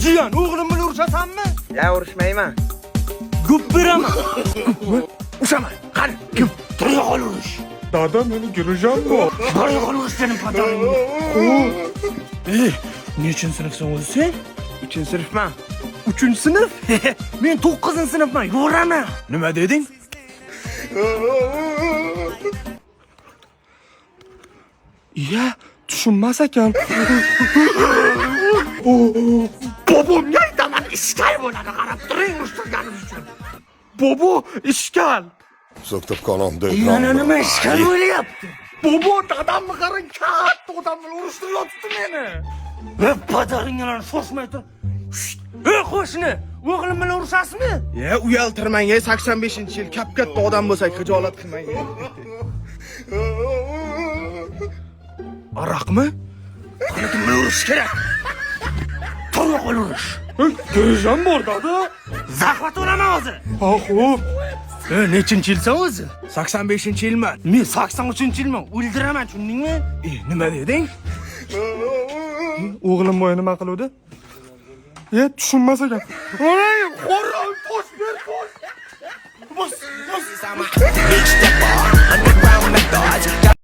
jiyan, o'g'lim bilan urushasanmi? Ya urushmayman. Gup beraman. Ushaman. Qani, kim? Turga qol urush. Dada meni gireceğim bu. Turga qol urush sening patoringni. Nechin sinfsan o'zi sen? 3-sinfman. 3-sinf? Men 9-sinfman. Yo'raman. Nima deding? Ya tushunmas ekan. Bobomga aytaman, ishkal bo'ladi, qarab turing urushtirganim uchun. Bobo ishkal. Söktüp kanamda Yana nima ishkal bo'lyapti? Bobo dadamni qarang, katta odam bilan urishtiryapti meni. Padaringlar shoshmay tur. Ey qo'shni, o'g'lim bilan urushasizmi? Ya uyaltirmang, 85-yil kap-katta odam bo'lsak xijolat qilmang. Aroqmi? Qani kim bilan urush kerak? Turga qol urush. Gireceğim bu dada. Zahvat olaman o'zi. Ha xo'p. Nechinchi yilsan o'zi? 85-yilman. Men 83-yilman. O'ldiraman, tushundingmi? Nima deding? O'g'lim boya nima qiluvdi? Ya tushunmas ekan. Voy, xo'roz